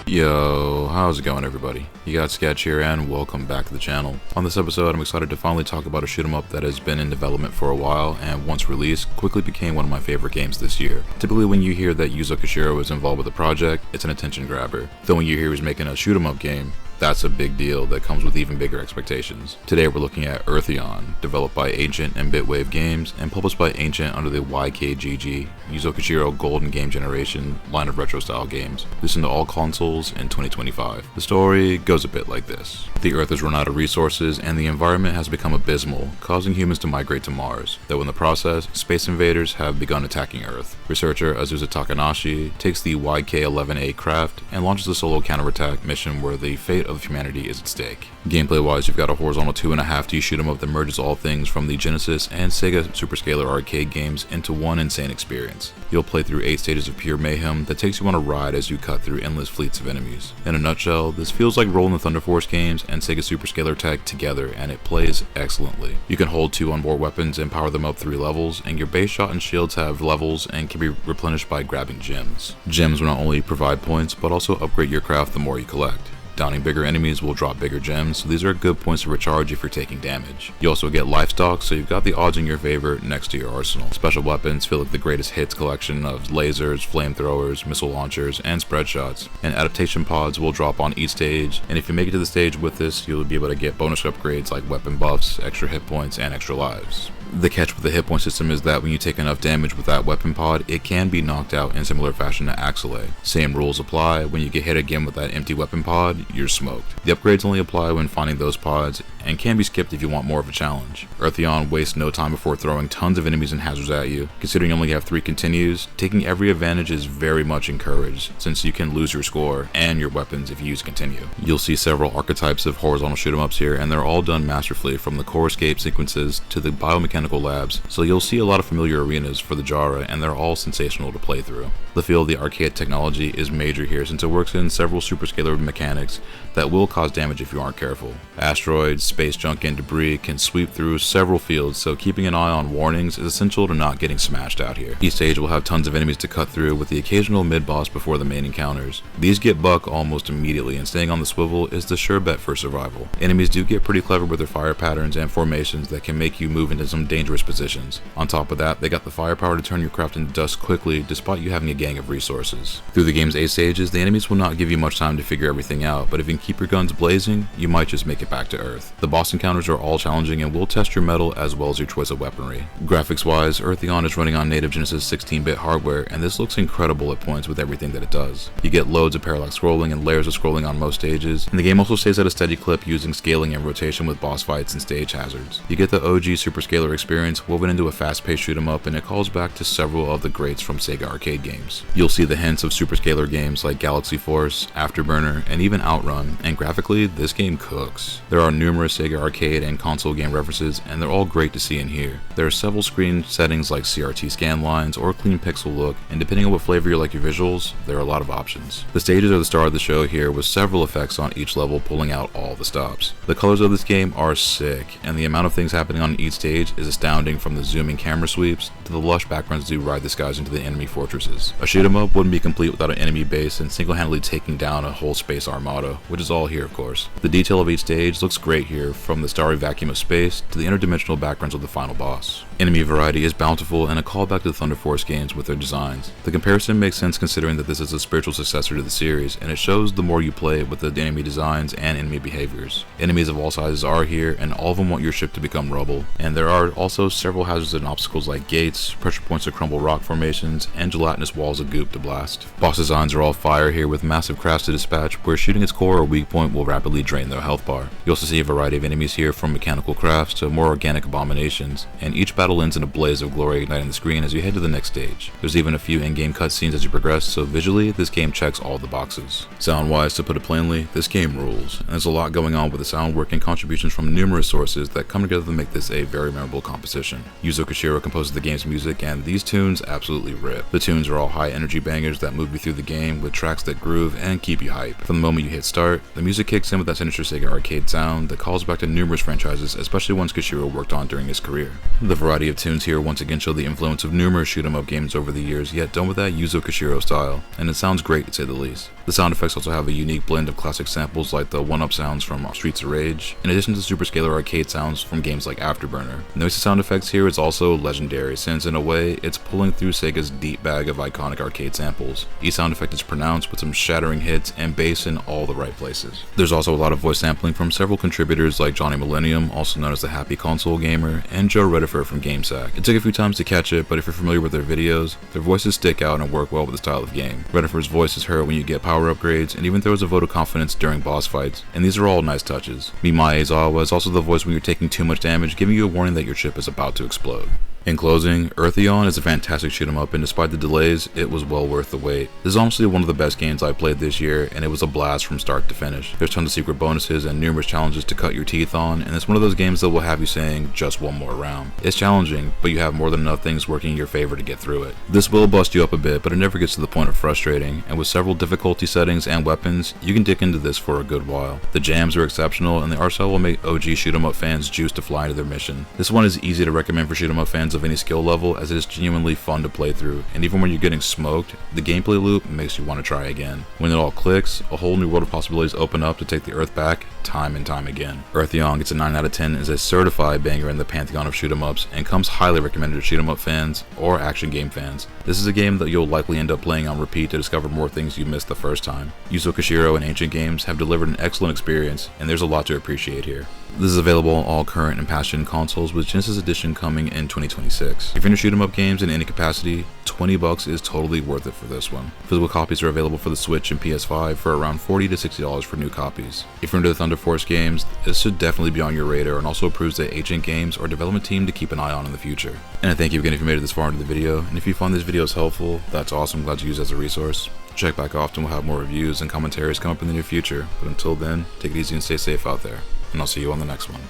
Yo, how's it going everybody? You got Sketch here and welcome back to the channel. On this episode I'm excited to finally talk about a shoot 'em up that has been in development for a while and once released quickly became one of my favorite games this year. Typically when you hear that Yuzo Koshiro is involved with the project, it's an attention grabber. Though when you hear he's making a shoot 'em up game, that's a big deal that comes with even bigger expectations. Today we're looking at Earthion, developed by Ancient and Bitwave Games and published by Ancient under the YKGG, Yuzo Koshiro Golden Game Generation line of retro style games, released into all consoles in 2025. The story goes a bit like this. The Earth has run out of resources and the environment has become abysmal, causing humans to migrate to Mars, though in the process, space invaders have begun attacking Earth. Researcher Azusa Takanashi takes the YK-11A craft and launches a solo counterattack mission where the fate of humanity is at stake. Gameplay wise, you've got a horizontal 2.5D shoot 'em up that merges all things from the Genesis and Sega Superscalar arcade games into one insane experience. You'll play through 8 stages of pure mayhem that takes you on a ride as you cut through endless fleets of enemies. In a nutshell, this feels like rolling the Thunder Force games and Sega Superscalar tech together, and it plays excellently. You can hold 2 onboard weapons and power them up 3 levels, and your base shot and shields have levels and can be replenished by grabbing gems. Gems will not only provide points, but also upgrade your craft the more you collect. Downing bigger enemies will drop bigger gems, so these are good points to recharge if you're taking damage. You also get life stock, so you've got the odds in your favor next to your arsenal. Special weapons feel like the greatest hits collection of lasers, flamethrowers, missile launchers, and spread shots. And adaptation pods will drop on each stage, and if you make it to the stage with this, you'll be able to get bonus upgrades like weapon buffs, extra hit points, and extra lives. The catch with the hit point system is that when you take enough damage with that weapon pod, it can be knocked out in similar fashion to Axelay. Same rules apply, when you get hit again with that empty weapon pod, you're smoked. The upgrades only apply when finding those pods, and can be skipped if you want more of a challenge. Earthion wastes no time before throwing tons of enemies and hazards at you. Considering you only have 3 continues, taking every advantage is very much encouraged, since you can lose your score and your weapons if you use continue. You'll see several archetypes of horizontal shoot 'em ups here, and they're all done masterfully from the core escape sequences to the biomechanical labs, so you'll see a lot of familiar arenas for the genre, and they're all sensational to play through. The feel of the arcade technology is major here since it works in several superscalar mechanics that will cause damage if you aren't careful. Asteroids, space junk, and debris can sweep through several fields, so keeping an eye on warnings is essential to not getting smashed out here. Each stage will have tons of enemies to cut through, with the occasional mid-boss before the main encounters. These get buck almost immediately, and staying on the swivel is the sure bet for survival. Enemies do get pretty clever with their fire patterns and formations that can make you move into some dangerous positions. On top of that, they got the firepower to turn your craft into dust quickly despite you having a gang of resources. Through the game's 8 stages, the enemies will not give you much time to figure everything out, but if you can keep your guns blazing, you might just make it back to Earth. The boss encounters are all challenging and will test your metal as well as your choice of weaponry. Graphics wise, Earthion is running on native Genesis 16-bit hardware, and this looks incredible at points with everything that it does. You get loads of parallax scrolling and layers of scrolling on most stages, and the game also stays at a steady clip using scaling and rotation with boss fights and stage hazards. You get the OG Superscalar experience woven into a fast-paced shoot 'em up, and it calls back to several of the greats from Sega arcade games. You'll see the hints of Superscalar games like Galaxy Force, Afterburner, and even Outrun, and graphically, this game cooks. There are numerous Sega arcade and console game references, and they're all great to see and hear. There are several screen settings like CRT scan lines or clean pixel look, and depending on what flavor you like your visuals, there are a lot of options. The stages are the star of the show here, with several effects on each level pulling out all the stops. The colors of this game are sick, and the amount of things happening on each stage is astounding, from the zooming camera sweeps to the lush backgrounds as you ride the skies into the enemy fortresses. A shoot 'em up wouldn't be complete without an enemy base and single-handedly taking down a whole space armada, which is all here of course. The detail of each stage looks great here, from the starry vacuum of space to the interdimensional backgrounds of the final boss. Enemy variety is bountiful and a callback to the Thunder Force games with their designs. The comparison makes sense considering that this is a spiritual successor to the series, and it shows the more you play with the enemy designs and enemy behaviors. Enemies of all sizes are here, and all of them want your ship to become rubble, and there are also several hazards and obstacles like gates, pressure points to crumble rock formations, and gelatinous walls of goop to blast. Boss designs are all fire here, with massive crafts to dispatch, where shooting its core or weak point will rapidly drain their health bar. You also see a variety of enemies here, from mechanical crafts to more organic abominations, and each battle ends in a blaze of glory igniting the screen as you head to the next stage. There's even a few in-game cutscenes as you progress, so visually, this game checks all the boxes. Sound-wise, to put it plainly, this game rules, and there's a lot going on with the sound work and contributions from numerous sources that come together to make this a very memorable composition. Yuzo Koshiro composes the game's music, and these tunes absolutely rip. The tunes are all high-energy bangers that move you through the game, with tracks that groove and keep you hype. From the moment you hit start, the music kicks in with that sinister Sega arcade sound that calls calls back to numerous franchises, especially ones Koshiro worked on during his career. The variety of tunes here once again show the influence of numerous shoot-'em-up games over the years, yet done with that Yuzo Koshiro style, and it sounds great to say the least. The sound effects also have a unique blend of classic samples like the one-up sounds from Streets of Rage, in addition to superscalar arcade sounds from games like Afterburner. The noisy sound effects here is also legendary, since in a way, it's pulling through Sega's deep bag of iconic arcade samples. Each sound effect is pronounced with some shattering hits and bass in all the right places. There's also a lot of voice sampling from several contributors like Johnny Millennium, also known as the Happy Console Gamer, and Joe Redifer from GameSack. It took a few times to catch it, but if you're familiar with their videos, their voices stick out and work well with the style of game. Redifer's voice is heard when you get power upgrades, and even throws a vote of confidence during boss fights, and these are all nice touches. Mimae Aizawa is also the voice when you're taking too much damage, giving you a warning that your ship is about to explode. In closing, Earthion is a fantastic shoot-'em-up, and despite the delays, it was well worth the wait. This is honestly one of the best games I played this year, and it was a blast from start to finish. There's tons of secret bonuses and numerous challenges to cut your teeth on, and it's one of those games that will have you saying, just one more round. It's challenging, but you have more than enough things working in your favor to get through it. This will bust you up a bit, but it never gets to the point of frustrating, and with several difficulty settings and weapons, you can dig into this for a good while. The jams are exceptional, and the art style will make OG shoot-'em-up fans juice to fly into their mission. This one is easy to recommend for shoot-'em-up fans of any skill level, as it is genuinely fun to play through, and even when you're getting smoked, the gameplay loop makes you want to try again. When it all clicks, a whole new world of possibilities open up to take the Earth back time and time again. Earthion gets a 9 out of 10 and is a certified banger in the pantheon of shoot-'em-ups, and comes highly recommended to shoot-'em-up fans or action game fans. This is a game that you'll likely end up playing on repeat to discover more things you missed the first time. Yuzo Koshiro and Ancient Games have delivered an excellent experience, and there's a lot to appreciate here. This is available on all current and past gen consoles, with Genesis Edition coming in 2026. If you're into shoot 'em up games in any capacity, $20 is totally worth it for this one. Physical copies are available for the Switch and PS5 for around $40 to $60 for new copies. If you're into the Thunder Force games, this should definitely be on your radar, and also proves that Ancient Games are a development team to keep an eye on in the future. And I thank you again if you made it this far into the video, and if you find these videos helpful, that's awesome, glad to use it as a resource. Check back often, we'll have more reviews and commentaries come up in the near future, but until then, take it easy and stay safe out there, and I'll see you on the next one.